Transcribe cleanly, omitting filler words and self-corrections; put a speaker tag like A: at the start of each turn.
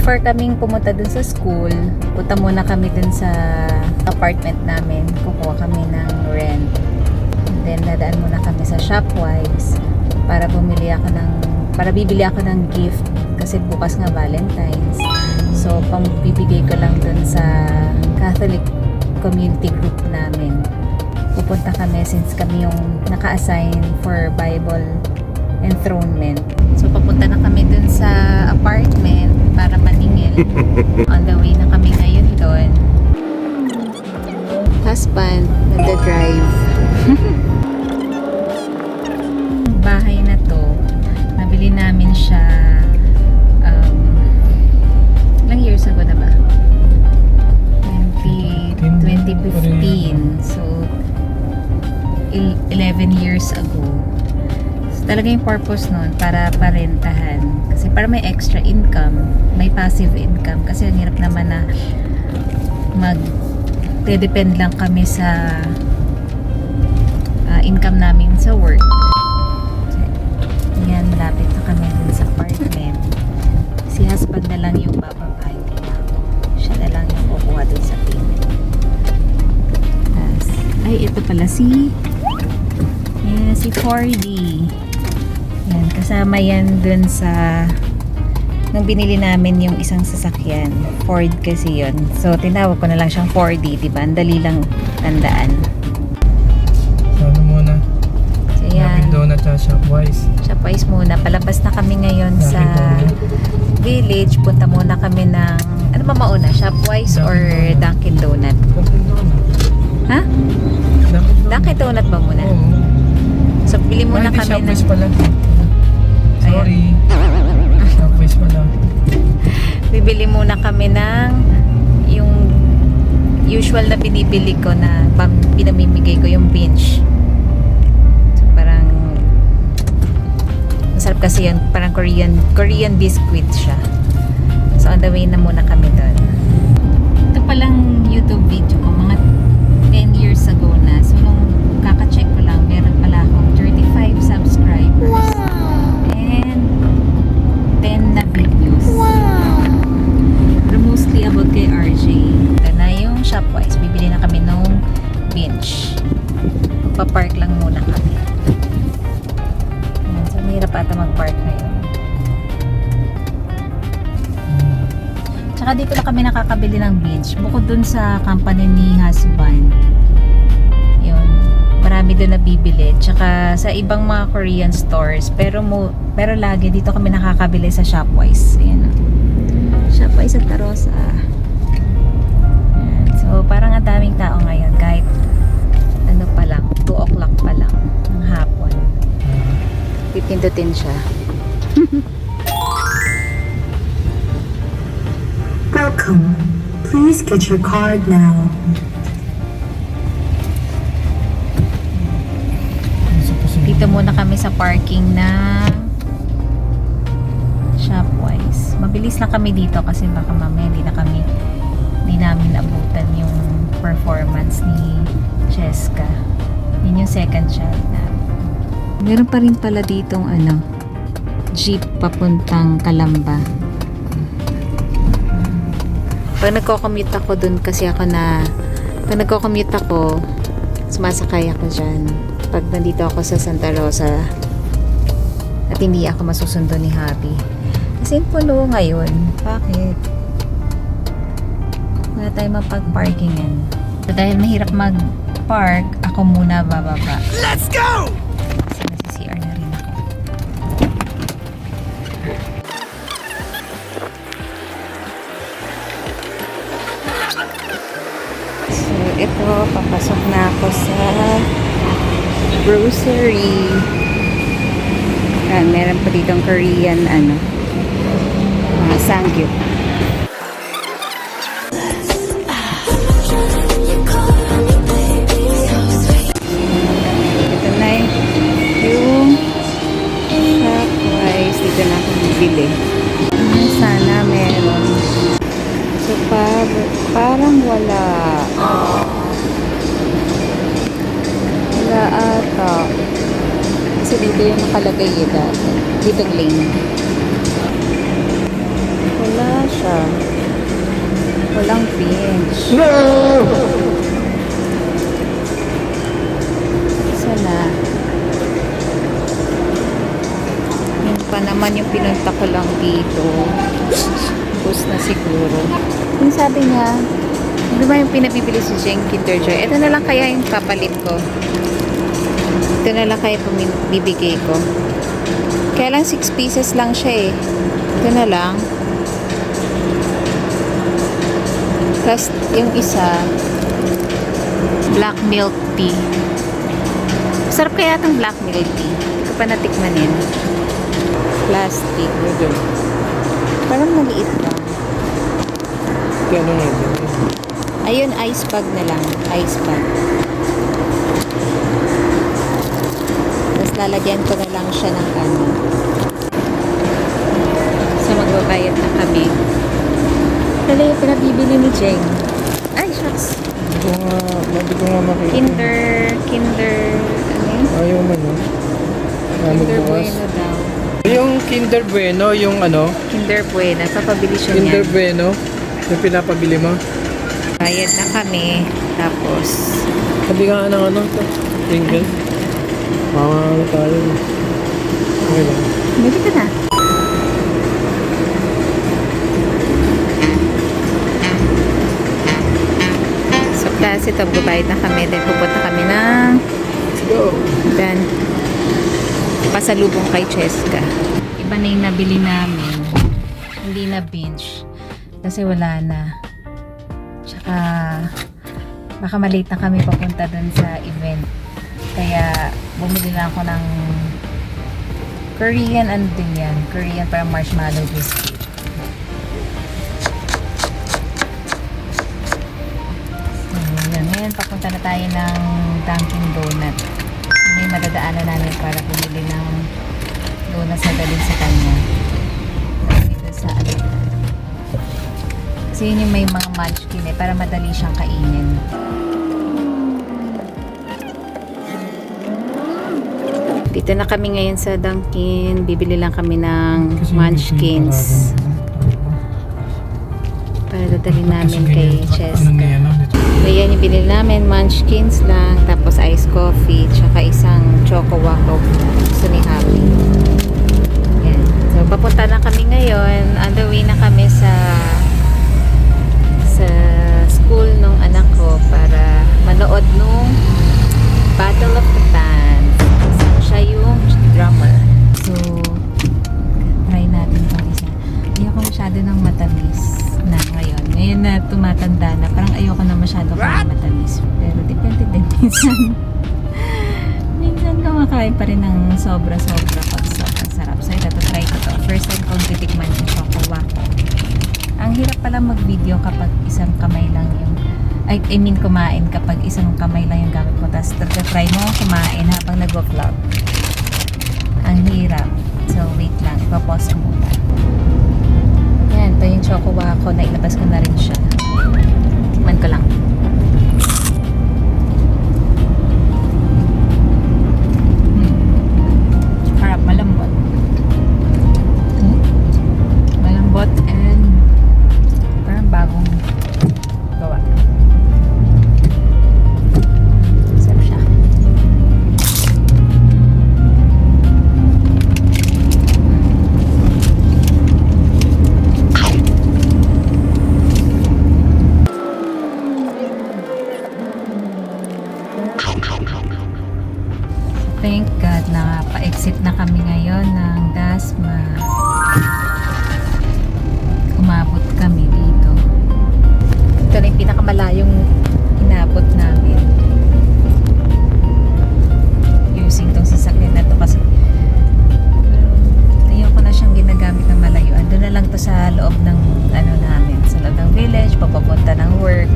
A: before kaming pumunta dun sa school, punta muna kami dun sa apartment namin. Kukuha kami ng rent. And then, nadaan muna kami sa Shopwise para bibili ako ng gift kasi bukas nga Valentine's. So, pambibigay ko lang dun sa Catholic community group namin. Pupunta kami since kami yung naka-assign for Bible enthronement. So, papunta na kami dun sa apartment para maningil. On the way na kami ngayon doon. Husband, nagda-drive. Bahay na to, nabili namin siya ilang years ago na ba? 2015. So, 11 years ago. So, talaga yung purpose nun para parentahan. Kasi para may extra income, may passive income. Kasi ang hirap naman na mag-depend lang kami sa income namin sa work. So, yan, lapit na kami dun sa apartment. Si husband na lang yung bababay. Siya na lang yung kukuha dun sa payment. Ay, ito pala si 4D. Yan, kasama yan dun sa nung binili namin yung isang sasakyan. Ford kasi yun. So, tinawag ko na lang siyang 4D, diba? Ang dali lang tandaan.
B: So, ano muna?
A: So, yan.
B: Donut at Shopwise.
A: Shopwise muna. Palabas na kami ngayon sa village. Punta muna kami ng ano ba mauna? Shopwise or Dunkin' Donut?
B: Dunkin' Donut.
A: Ha? Dunkin' Donut ba muna?
B: Oo.
A: So, bili muna kami
B: Shopwise
A: ng...
B: pala. Sorry. Shopwise pala.
A: Bibili muna kami ng yung usual na binibili ko na pinamimigay ko yung binge. So, parang masarap kasi yun. Parang Korean biscuit siya. So, on the way na muna kami doon. Ito palang YouTube video ko. Mga 10 years ago na. So, nung kaka-check ko lang, meron pala akong 35 subscribers. And 10 na videos. Pero mostly about kay RJ. Ito na yung Shopwise. Bibili na kami nung bench. Magpa-park lang muna kami. Ayan, so, mahirap ata mag-park ngayon. Tsaka dito na kami nakakabili ng bench. Bukod dun sa company ni husband. Yun. Marami doon nabibili. Tsaka sa ibang mga Korean stores. Pero lagi dito kami nakakabili sa Shopwise. Ayan. Shopwise at Tarosa. Ayan. So, parang ang daming tao ngayon. Kahit ano pa lang, 2 o'clock pa lang ng hapon. Pipindutin siya.
C: Welcome. Please get your card now.
A: Dito muna kami sa parking na Shopwise. Mabilis lang kami dito kasi baka mamaya hindi namin abutan yung performance ni Cheska. Yun yung second child namin. Meron pa rin pala ditong jeep papuntang Calamba. Pag nagko-commute ako dun kasi pag nagko-commute ako, sumasakay ako dyan. Pag nandito ako sa Santa Rosa at hindi ako masusundo ni Happy. Kasi puno ngayon. Bakit? Wala tayong mapag-parkingan. So, dahil mahirap mag-park, ako muna bababa.
B: Let's go!
A: Kasi nasi-CR na rin ako. So, ito, papasok na ako sa grocery. Meron pa ditong Korean sangyup. Ito na yung Shopwise. Dito na ako bibili. Sana meron. So, parang wala. Wala ata. Kasi dito yung nakalagay dati. Dito lane. Wala siya. siya. Walang bench. Sana. Yun pa naman yung pinunta ko lang dito. Bus na siguro. Yung sabi niya, di ba yung pinabibili si Jeng Kinder Joy? Ito na lang kaya yung papalit ko. Ito na lang kaya bibigay ko. Kaya lang 6 pieces lang siya eh. Ito na lang. Plus yung isa, black milk tea. Sarap kaya itong black milk tea. Hindi ko pa natikmanin. Plastic. Parang maliit lang.
B: Kaya ano nga ito?
A: Ayun, ice bag na lang. Ice bag. Tapos lalagyan ko na lang siya ng ano. So magbabayad na kami. Dali yung pinabibili ni Jeng. Ay, shucks.
B: Hindi ko nga makita.
A: Kinder, ano yun?
B: Ayaw man no?
A: Kinder Bueno daw.
B: Yung Kinder Bueno, yung ano?
A: Kinder Bueno. Papabili siya
B: Kinder
A: niyan.
B: Bueno. Yung pinapabili mo.
A: Bayad na kami. Tapos,
B: Sabi nga ng ano ito? Pringles. Mga ano tayo. Okay lang.
A: bili ka na. So, class ito. Bubayad na kami. Then, pupunta kami ng
B: Let's go!
A: dan pasalubong kay Cheska. Iba na yung nabili namin. Hindi na binge. Kasi wala na. Tsaka, baka malate na kami papunta dun sa event. Kaya, bumili na ako ng Korean, ano din yan? Korean parang marshmallow biscuit. So, yun. Ngayon, papunta na tayo ng Dunkin Donut. May madadaanan namin para bumili ng donuts na dalhin sa kanya. Dito sa ano. Kasi yun yung may mga munchkin eh, para madali siyang kainin. Dito na kami ngayon sa Dunkin. Bibili lang kami ng munchkins. Para dadalhin namin kay Cheska.
B: Ano na yan? Dito.
A: Ayan yung binili namin, munchkins lang, tapos iced coffee, tsaka isang choco waffle gusto ni Happy. Ayan. So, papunta na kami ngayon. On the way na kami sa school nung anak ko para manood nung Battle of the Bands. So, siya yung drummer. So, try natin itong isa. Ayoko masyado ng matamis na ngayon. Ngayon na tumatanda na, parang ayoko na masyado ng matamis. Pero depende din minsan. Minsan kumakain pa rin ng sobra-sobra pag sobrang sarap. So, ito, try ko to. First time kong titikman yung choco waffle. Ang hirap pala mag-video kapag isang kamay lang yung I mean kumain kapag isang kamay lang yung gamit mo. Tapos try mo kumain habang nag-vlog. Ang hirap. So, wait lang. Ipapause ko muna. Yan, ito yung choco waffle na ilabas ko na rin siya. Tikman ko lang. Harap, malambot. Malambot and parang bagong gawa. Sarap siya. Thank God na pa-exit na kami ngayon ng Dasma. Umabot kami dito. Ito na yung pinakamalayong inabot namin. Using tong sasakyan na to kasi ayoko na siyang ginagamit ng malayuan. Doon na lang to sa loob ng ano namin. Sa loob ng village, papapunta ng work.